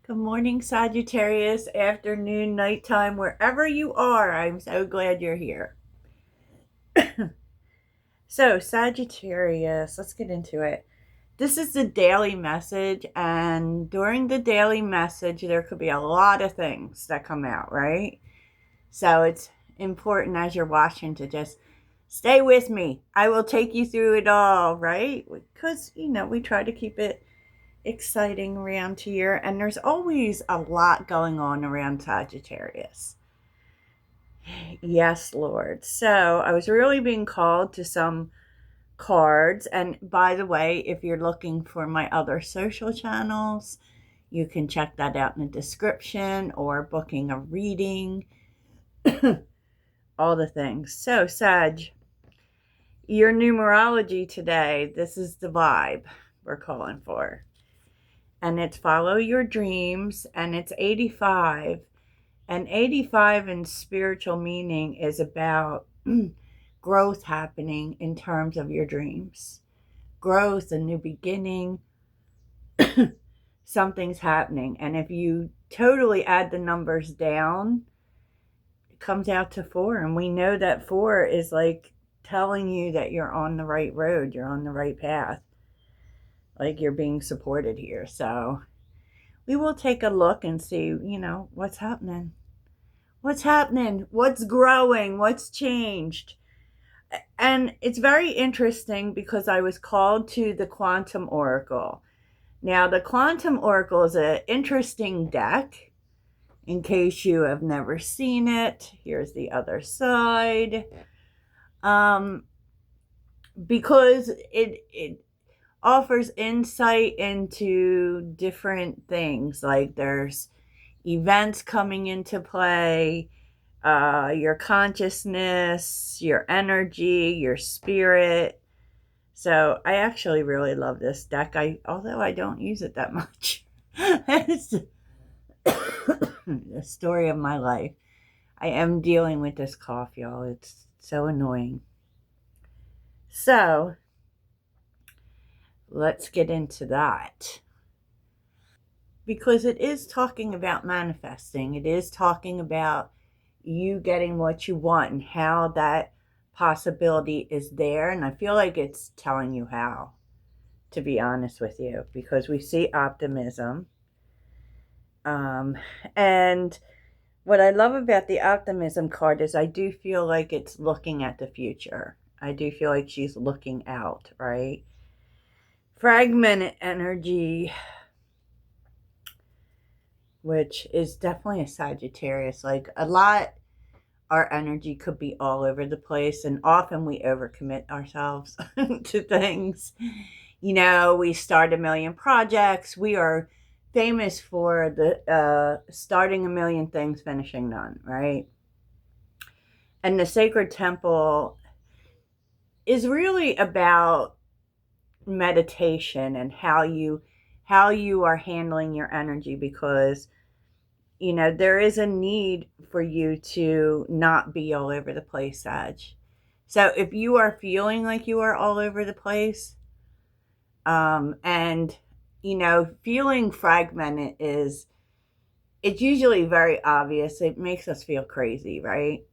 Good morning, Sagittarius, afternoon, nighttime, wherever you are. I'm so glad you're here. So, Sagittarius, let's get into it. This is the daily message, and during the daily message, there could be a lot of things that come out, right? So, it's important as you're watching to just stay with me. I will take you through it all, right? Because, we try to keep it exciting around here, and there's always a lot going on around Sagittarius. Yes, Lord. So I was really being called to some cards. And by the way, if you're looking for my other social channels, you can check that out in the description or booking a reading, all the things. So, Sag, your numerology today, this is the vibe we're calling for. And it's follow your dreams, and it's 85. And 85 in spiritual meaning is about growth happening in terms of your dreams. Growth, a new beginning, something's happening. And if you totally add the numbers down, it comes out to 4. And we know that 4 is like telling you that you're on the right road, you're on the right path, like you're being supported here. So we will take a look and see, what's happening. What's happening? What's growing? What's changed? And it's very interesting because I was called to the Quantum Oracle. Now, the Quantum Oracle is an interesting deck. In case you have never seen it, here's the other side. Because it offers insight into different things. Like there's events coming into play, your consciousness, your energy, your spirit. So I actually really love this deck. Although I don't use it that much. It's the story of my life. I am dealing with this cough, y'all. It's so annoying. So let's get into that. Because it is talking about manifesting. It is talking about you getting what you want and how that possibility is there. And I feel like it's telling you how, to be honest with you, because we see optimism. And what I love about the optimism card is I do feel like it's looking at the future. I do feel like she's looking out, right? Fragmented energy, which is definitely a Sagittarius. Like a lot, our energy could be all over the place, and often we overcommit ourselves to things. We start a million projects. We are famous for the starting a million things, finishing none, right? And the sacred temple is really about meditation and how you are handling your energy, because there is a need for you to not be all over the place, Sag. So if you are feeling like you are all over the place, and feeling fragmented it's usually very obvious. It makes us feel crazy, right?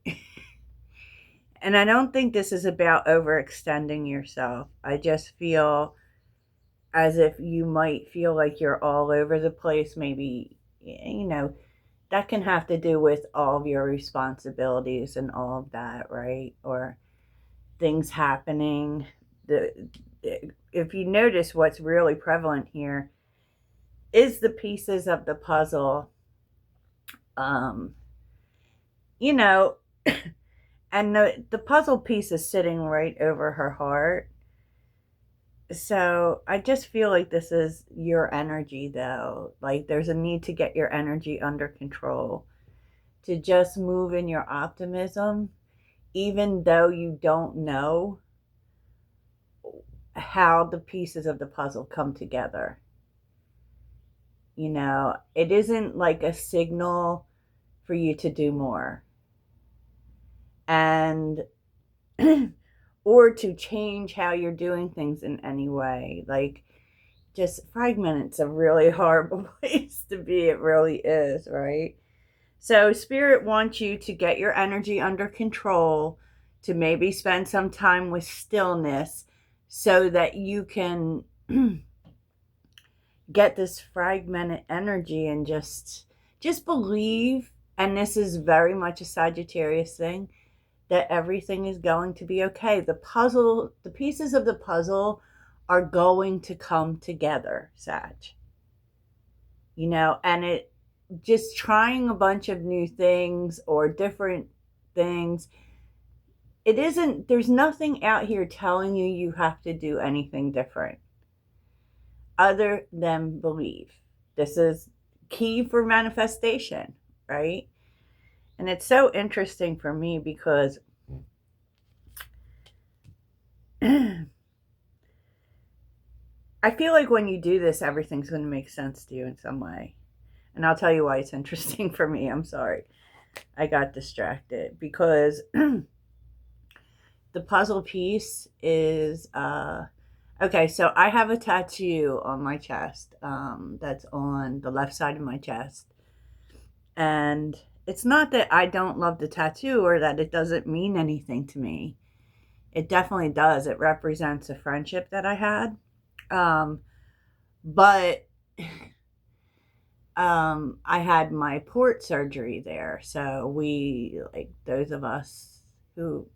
And I don't think this is about overextending yourself. I just feel as if you might feel like you're all over the place. Maybe, that can have to do with all of your responsibilities and all of that, right? Or things happening. If you notice, what's really prevalent here is the pieces of the puzzle. Um, you know, and the puzzle piece is sitting right over her heart. So I just feel like this is your energy, though. Like there's a need to get your energy under control, to just move in your optimism, even though you don't know how the pieces of the puzzle come together. It isn't like a signal for you to do more and or to change how you're doing things in any way. Like just fragmented's a really horrible place to be. It really is, right? So Spirit wants you to get your energy under control, to maybe spend some time with stillness so that you can get this fragmented energy and just believe, and this is very much a Sagittarius thing, that everything is going to be okay. The pieces of the puzzle are going to come together, Sag. And it just trying a bunch of new things or different things, there's nothing out here telling you have to do anything different other than believe. This is key for manifestation, right? And it's so interesting for me because I feel like when you do this, everything's going to make sense to you in some way. And I'll tell you why it's interesting for me. I'm sorry. I got distracted because the puzzle piece is okay. So I have a tattoo on my chest that's on the left side of my chest. And it's not that I don't love the tattoo or that it doesn't mean anything to me. It definitely does. It represents a friendship that I had. But I had my port surgery there. So we, like those of us who,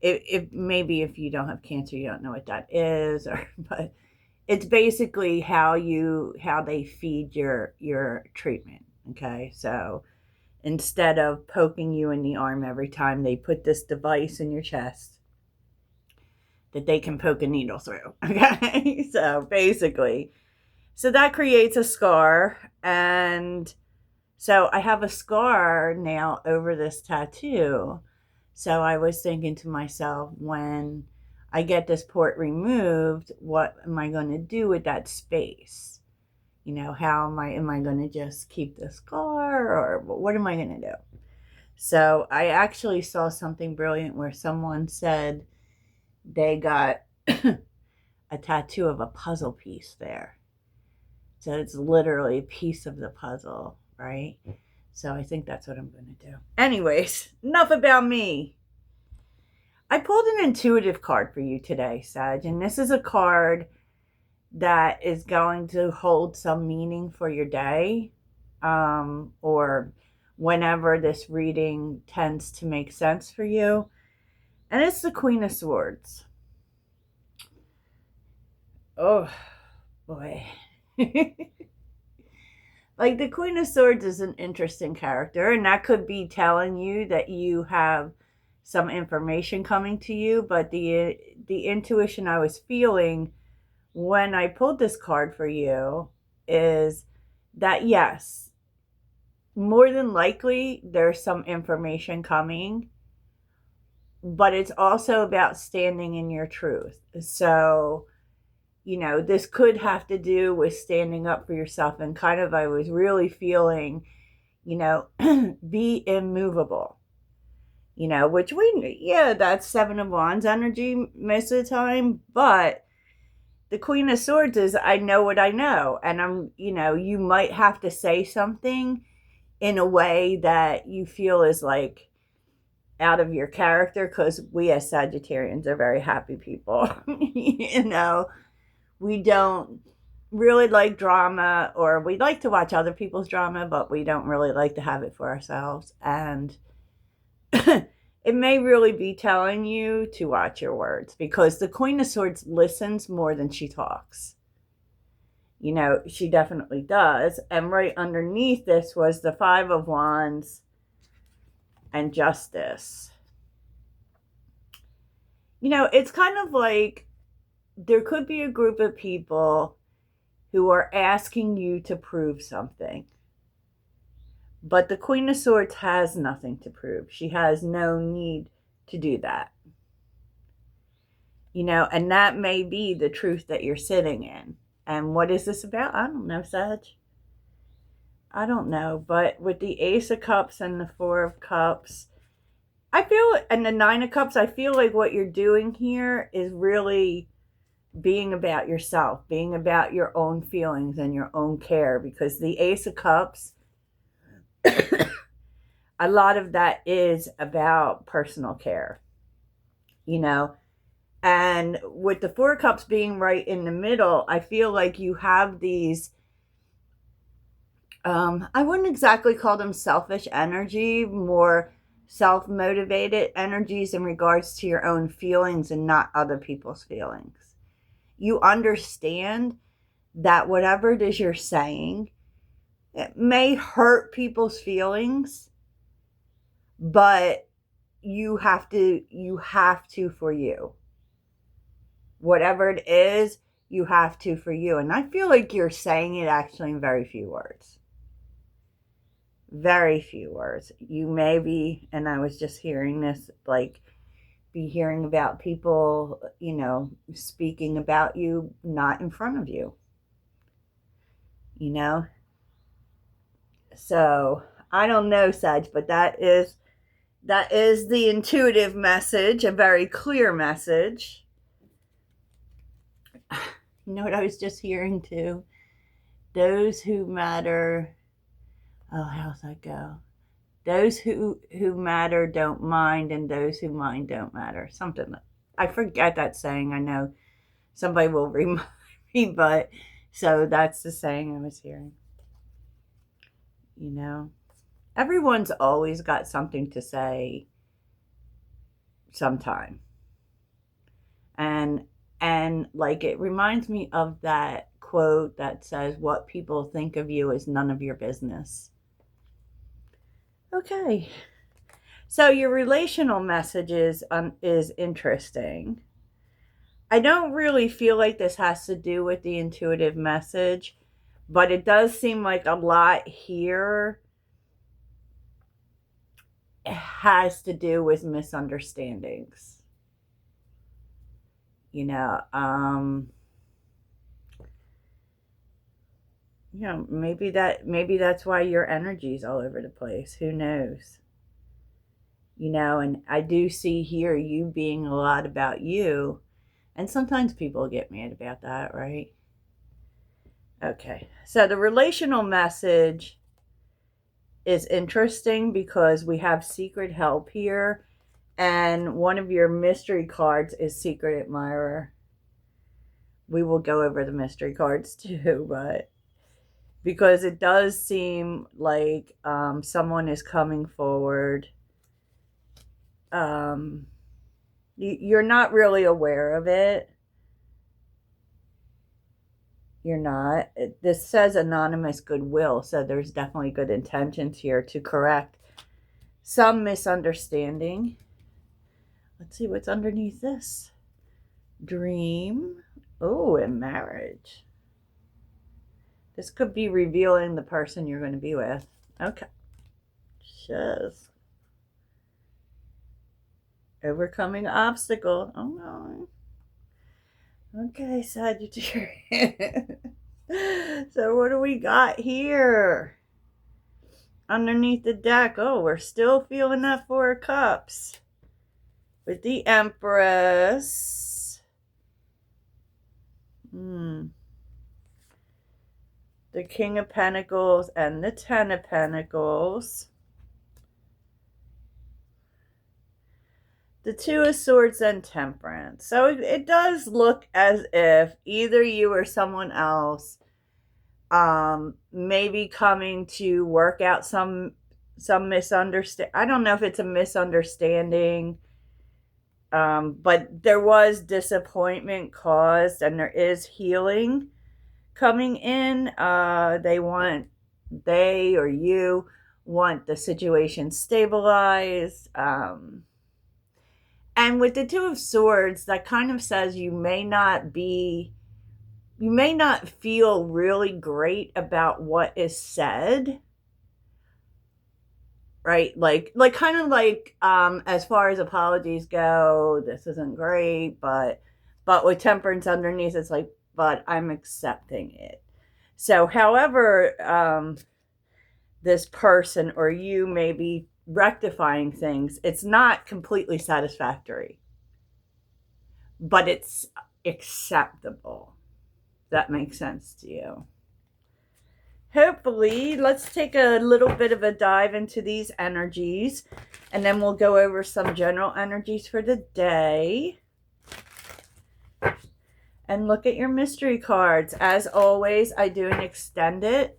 if maybe if you don't have cancer, you don't know what that is, but it's basically how they feed your treatment. Okay. So instead of poking you in the arm every time, they put this device in your chest that they can poke a needle through. Okay. So basically, so that creates a scar. And so I have a scar now over this tattoo. So I was thinking to myself, when I get this port removed, what am I going to do with that space? How am I going to just keep the scar, or what am I going to do? So I actually saw something brilliant where someone said they got a tattoo of a puzzle piece there. So it's literally a piece of the puzzle, right? So I think that's what I'm going to do. Anyways, enough about me. I pulled an intuitive card for you today, Sag, and this is a card that is going to hold some meaning for your day, or whenever this reading tends to make sense for you. And it's the Queen of Swords. Oh, boy. Like, the Queen of Swords is an interesting character, and that could be telling you that you have some information coming to you, but the intuition I was feeling when I pulled this card for you is that, yes, more than likely there's some information coming, but it's also about standing in your truth. So this could have to do with standing up for yourself, and kind of, I was really feeling, be immovable, which that's Seven of Wands energy most of the time. But the Queen of Swords is, I know what I know. And you might have to say something in a way that you feel is like out of your character, because we as Sagittarians are very happy people. We don't really like drama, or we like to watch other people's drama, but we don't really like to have it for ourselves. And it may really be telling you to watch your words, because the Queen of Swords listens more than she talks. She definitely does. And right underneath this was the Five of Wands and Justice. It's kind of like there could be a group of people who are asking you to prove something. But the Queen of Swords has nothing to prove. She has no need to do that. And that may be the truth that you're sitting in. And what is this about? I don't know, Sag. I don't know. But with the Ace of Cups and the Four of Cups, I feel, and the Nine of Cups, I feel like what you're doing here is really being about yourself, being about your own feelings and your own care, because the Ace of Cups, a lot of that is about personal care, you know. And with the Four of Cups being right in the middle, I feel like you have these, I wouldn't exactly call them selfish energy, more self motivated energies in regards to your own feelings and not other people's feelings. You understand that whatever it is you're saying, it may hurt people's feelings, but you have to for you. Whatever it is, you have to for you. And I feel like you're saying it actually in very few words. Very few words. You may be, and I was just hearing this, like, be hearing about people, speaking about you, not in front of you, you know? So I don't know, Sag, but that is the intuitive message, a very clear message. You know what I was just hearing too? Those who matter. Oh, how's that go? Those who matter don't mind, and those who mind don't matter. Something like, I forget that saying. I know somebody will remind me, but so that's the saying I was hearing. You know, everyone's always got something to say sometime. And like, it reminds me of that quote that says, what people think of you is none of your business. Okay. So your relational messages is interesting. I don't really feel like this has to do with the intuitive message, but it does seem like a lot here has to do with misunderstandings. You know, maybe that's why your energy's all over the place. Who knows? And I do see here you being a lot about you, and sometimes people get mad about that, right? Okay, so the relational message is interesting because we have secret help here, and one of your mystery cards is secret admirer. We will go over the mystery cards too, but because it does seem like someone is coming forward. You're not really aware of it. You're not. This says anonymous goodwill, so there's definitely good intentions here to correct some misunderstanding. Let's see what's underneath this. Dream. Oh, and marriage. This could be revealing the person you're going to be with. Okay. Just overcoming obstacle. Oh no. Okay, Sagittarius. So what do we got here? Underneath the deck. Oh, we're still feeling that Four of Cups. With the Empress. The King of Pentacles and the Ten of Pentacles. The Two of Swords and Temperance. So it does look as if either you or someone else maybe coming to work out some misunderstanding. I don't know if it's a misunderstanding, but there was disappointment caused, and there is healing coming in. They or you want the situation stabilized. And with the Two of Swords, that kind of says you may not feel really great about what is said, right? Like kind of like, as far as apologies go, this isn't great, but with Temperance underneath, it's like, but I'm accepting it. So however, this person or you may be rectifying things, it's not completely satisfactory, but it's acceptable. That makes sense to you. Hopefully, let's take a little bit of a dive into these energies, and then we'll go over some general energies for the day. And look at your mystery cards. As always, I do an extended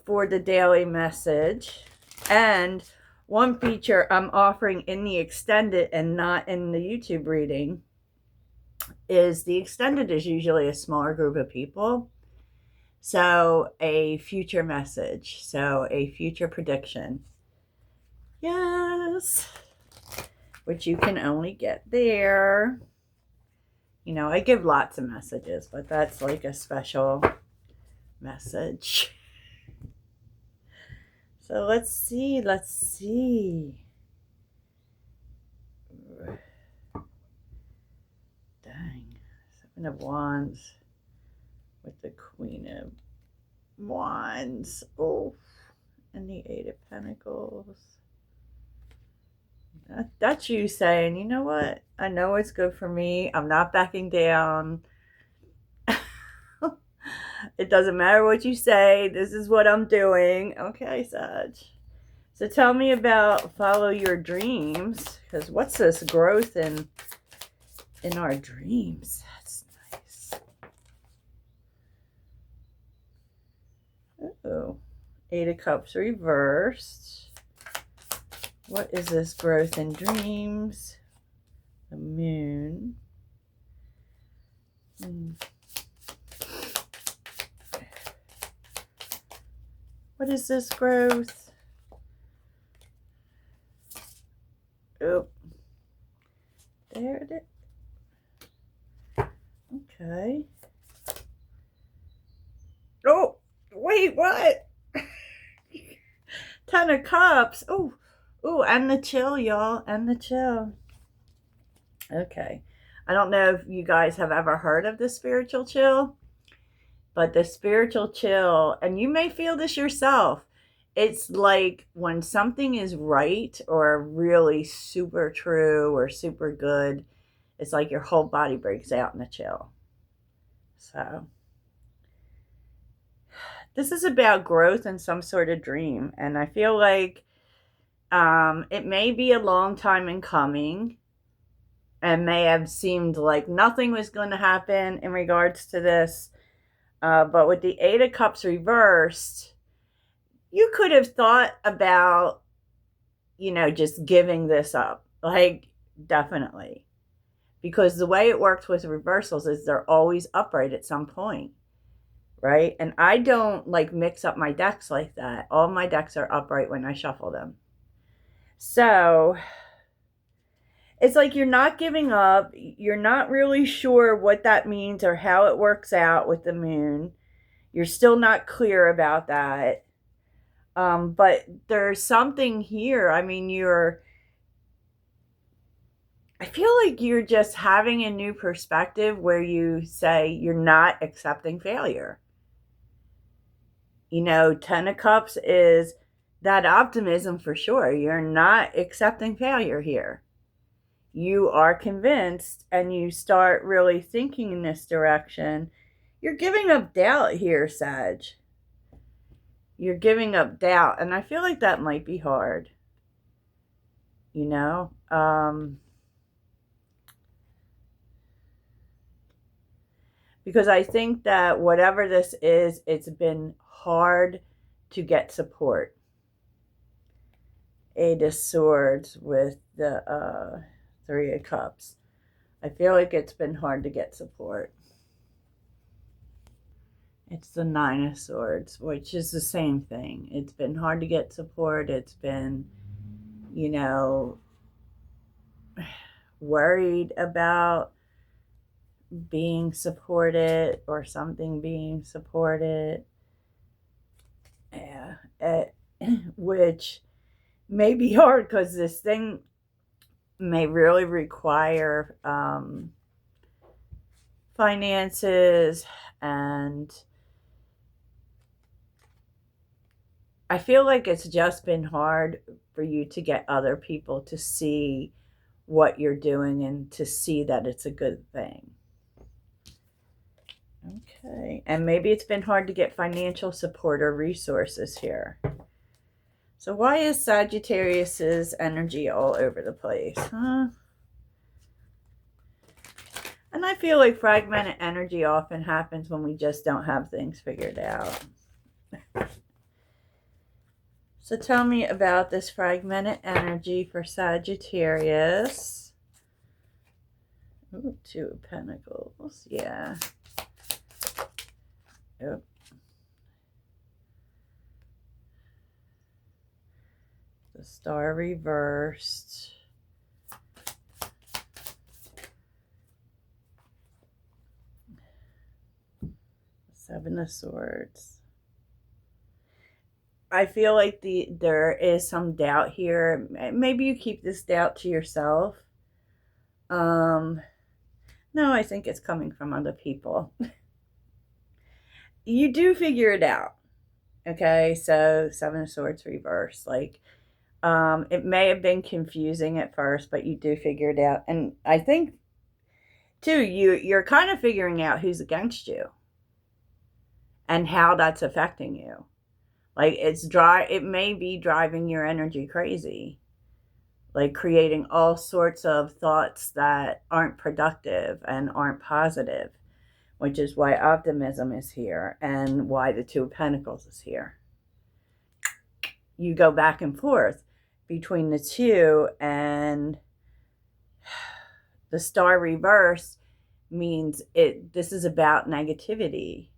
for the daily message. And one feature I'm offering in the extended and not in the YouTube reading is the extended is usually a smaller group of people. So a future message, so a future prediction. Yes, which you can only get there. You know, I give lots of messages, but that's like a special message. So let's see. Dang. Seven of Wands with the Queen of Wands. Oh, and the Eight of Pentacles. That's you saying, you know what? I know it's good for me. I'm not backing down. It doesn't matter what you say. This is what I'm doing. Okay, Sag. So tell me about follow your dreams. Because what's this growth in our dreams? That's nice. Uh-oh. Eight of Cups reversed. What is this growth in dreams? The Moon. What is this growth? Oh, there it is. Okay. Oh, wait, what? Ten of Cups. Oh, and the chill, y'all, and the chill. Okay. I don't know if you guys have ever heard of the spiritual chill, but the spiritual chill, and you may feel this yourself, it's like when something is right or really super true or super good, it's like your whole body breaks out in a chill. So this is about growth and some sort of dream, and I feel like it may be a long time in coming and may have seemed like nothing was going to happen in regards to this. But with the Eight of Cups reversed, you could have thought about, you know, just giving this up. Like, definitely. Because the way it works with reversals is they're always upright at some point. Right? And I don't, like, mix up my decks like that. All my decks are upright when I shuffle them. So it's like you're not giving up. You're not really sure what that means or how it works out with the Moon. You're still not clear about that. But there's something here. I mean, I feel like you're just having a new perspective where you say you're not accepting failure. You know, Ten of Cups is that optimism for sure. You're not accepting failure here. You are convinced and you start really thinking in this direction. You're giving up doubt here, Sag. You're giving up doubt. And I feel like that might be hard. You know? Because I think that whatever this is, it's been hard to get support. Eight of Swords with the Three of Cups. I feel like it's been hard to get support. It's the Nine of Swords, which is the same thing. It's been hard to get support. It's been, you know, worried about being supported or something being supported. Yeah, which may be hard because this thing may really require finances, and I feel like it's just been hard for you to get other people to see what you're doing and to see that it's a good thing. Okay, and maybe it's been hard to get financial support or resources here. So why is Sagittarius's energy all over the place, huh? And I feel like fragmented energy often happens when we just don't have things figured out. So tell me about this fragmented energy for Sagittarius. Ooh, Two of Pentacles. Yeah. Yep. The Star reversed. Seven of Swords. I feel like there is some doubt here. Maybe you keep this doubt to yourself. No, I think it's coming from other people. You do figure it out. Okay, so Seven of Swords reversed. Like, it may have been confusing at first, but you do figure it out. And I think, too, you're kind of figuring out who's against you and how that's affecting you. Like, it may be driving your energy crazy. Like, creating all sorts of thoughts that aren't productive and aren't positive, which is why optimism is here and why the Two of Pentacles is here. You go back and forth between the two, and the Star reverse means this is about negativity,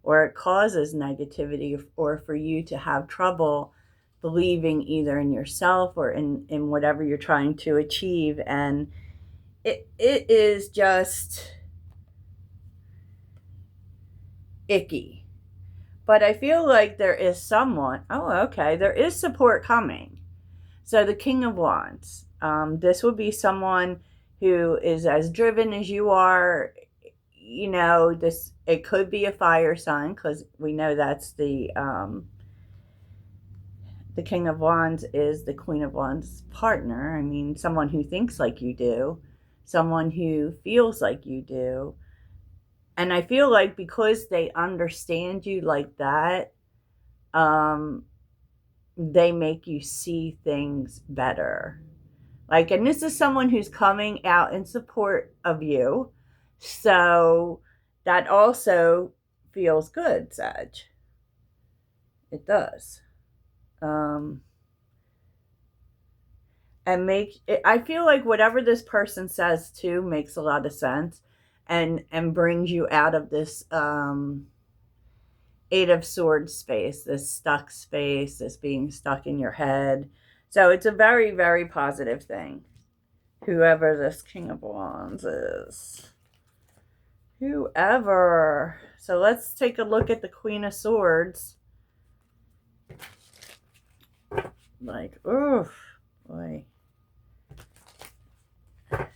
or it causes negativity, or for you to have trouble believing either in yourself or in whatever you're trying to achieve. And it is just icky. But I feel like there is someone, there is support coming. So the King of Wands, this would be someone who is as driven as you are. You know, it could be a fire sign, because we know that's the King of Wands is the Queen of Wands' partner. I mean, someone who thinks like you do, someone who feels like you do. And I feel like because they understand you like that, they make you see things better. Like, and this is someone who's coming out in support of you. So that also feels good, Sag. It does. And I feel like whatever this person says too makes a lot of sense, and brings you out of this Eight of Swords space, this stuck space, this being stuck in your head. So it's a very, very positive thing, whoever this King of Wands is. Whoever. So let's take a look at the Queen of Swords. Like, oof, boy. The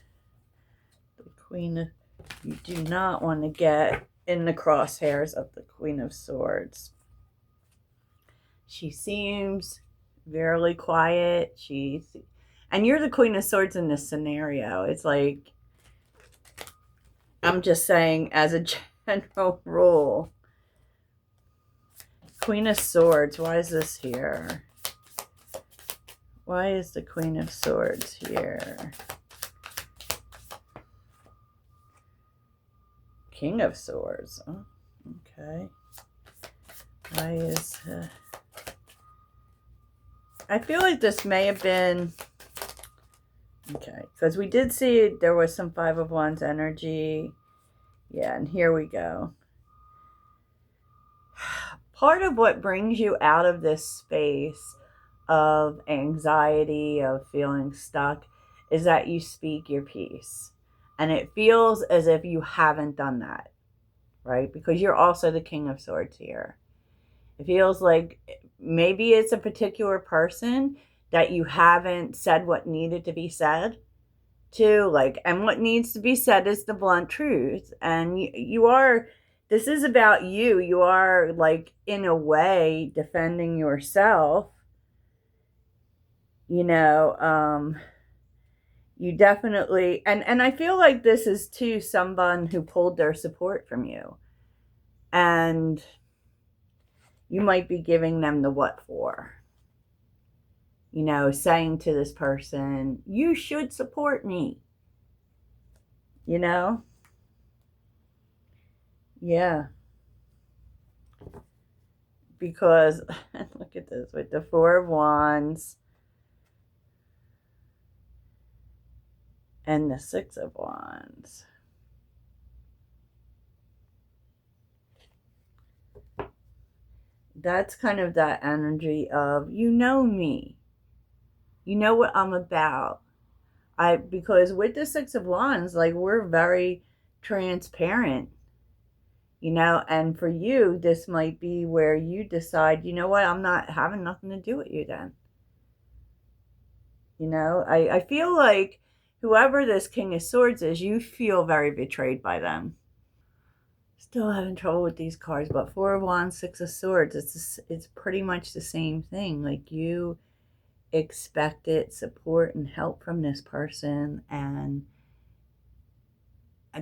Queen, you do not want to get in the crosshairs of the Queen of Swords. She seems very quiet. And you're the Queen of Swords in this scenario. It's like, I'm just saying as a general rule. Queen of Swords, why is this here? Why is the Queen of Swords here? King of Swords. Oh, okay. Why is... I feel like this may have been... Okay, because we did see there was some Five of Wands energy. Yeah, and here we go. Part of what brings you out of this space of anxiety, of feeling stuck, is that you speak your piece. And it feels as if you haven't done that, right? Because you're also the King of Swords here. It feels like maybe it's a particular person that you haven't said what needed to be said to, like, and what needs to be said is the blunt truth. And you are, this is about you. You are, like, in a way, defending yourself. You know, You definitely, and I feel like this is too someone who pulled their support from you. And you might be giving them the what for. You know, saying to this person, you should support me. You know? Yeah. Because, look at this, with the Four of Wands and the Six of Wands. That's kind of that energy of, you know me. You know what I'm about. Because with the Six of Wands, like, we're very transparent, you know, and for you, this might be where you decide, you know what, I'm not having nothing to do with you then. You know, I feel like whoever this King of Swords is, you feel very betrayed by them. Still having trouble with these cards, but Four of Wands, Six of Swords, it's pretty much the same thing. Like, you expected support and help from this person, and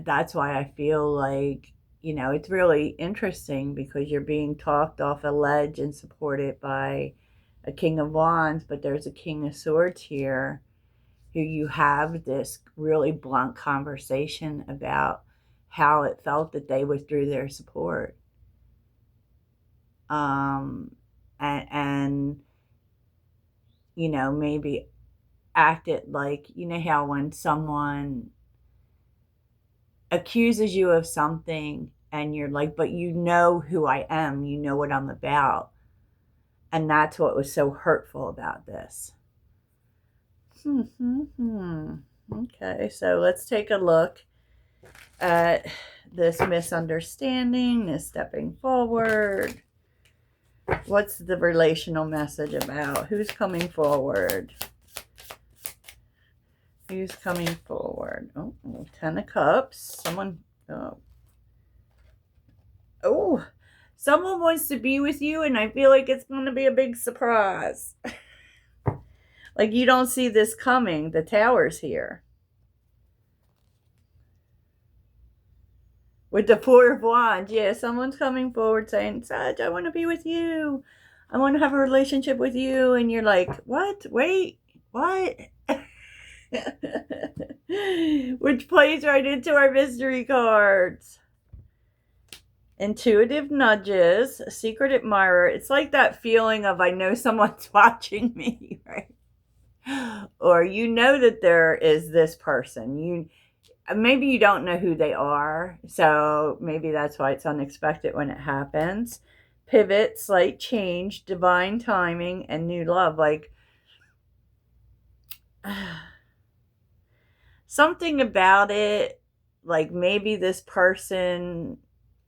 that's why I feel like, you know, it's really interesting because you're being talked off a ledge and supported by a King of Wands, but there's a King of Swords here who you have this really blunt conversation about how it felt that they withdrew their support. Um, and you know, maybe acted like, you know how when someone accuses you of something and you're like, but you know who I am, you know what I'm about. And that's what was so hurtful about this. Okay, so let's take a look at this misunderstanding, this stepping forward. What's the relational message about? Who's coming forward? Who's coming forward? Oh, Ten of Cups. Oh, someone wants to be with you, and I feel like it's going to be a big surprise. Like, you don't see this coming. The Tower's here. With the Four of Wands, yeah, someone's coming forward saying, Sag, I want to be with you. I want to have a relationship with you. And you're like, what? Wait, what? Which plays right into our mystery cards. Intuitive nudges, secret admirer. It's like that feeling of, I know someone's watching me, right? Or you know that there is this person. Maybe you don't know who they are, so maybe that's why it's unexpected when it happens. Pivot, slight change, divine timing, and new love. Like, something about it, like maybe this person,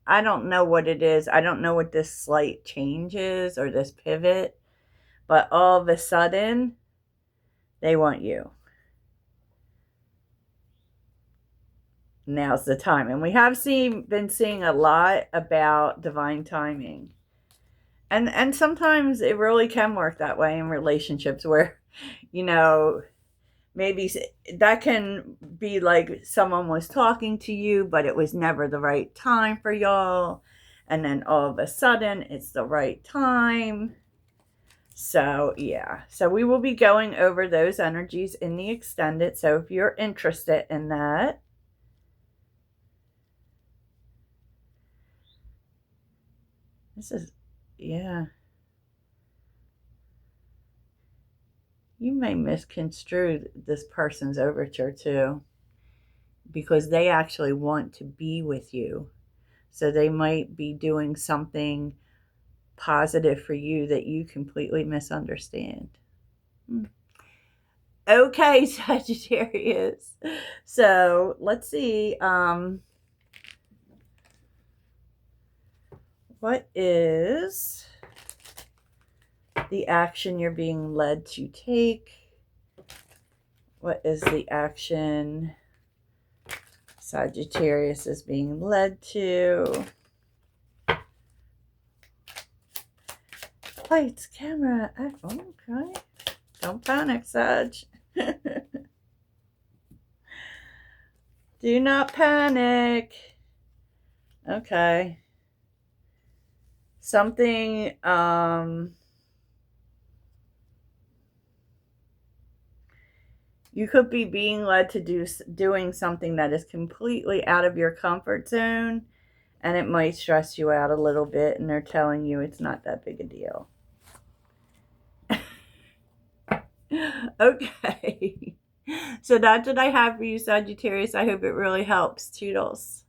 I don't know what it is. I don't know what this slight change is or this pivot, but all of a sudden, they want you. Now's the time. And we have been seeing a lot about divine timing. And sometimes it really can work that way in relationships where, you know, maybe that can be like someone was talking to you, but it was never the right time for y'all. And then all of a sudden, it's the right time. So, yeah. So, we will be going over those energies in the extended. So, if you're interested in that, this is, yeah. You may misconstrue this person's overture too, because they actually want to be with you. So they might be doing something positive for you that you completely misunderstand. Okay, Sagittarius. So let's see. What is the action you're being led to take? What is the action Sagittarius is being led to? Lights, camera, okay. Don't panic, Sag. Do not panic. Okay. Something, you could be being led to doing something that is completely out of your comfort zone, and it might stress you out a little bit, and they're telling you it's not that big a deal. Okay. So that's what I have for you, Sagittarius. I hope it really helps. Toodles.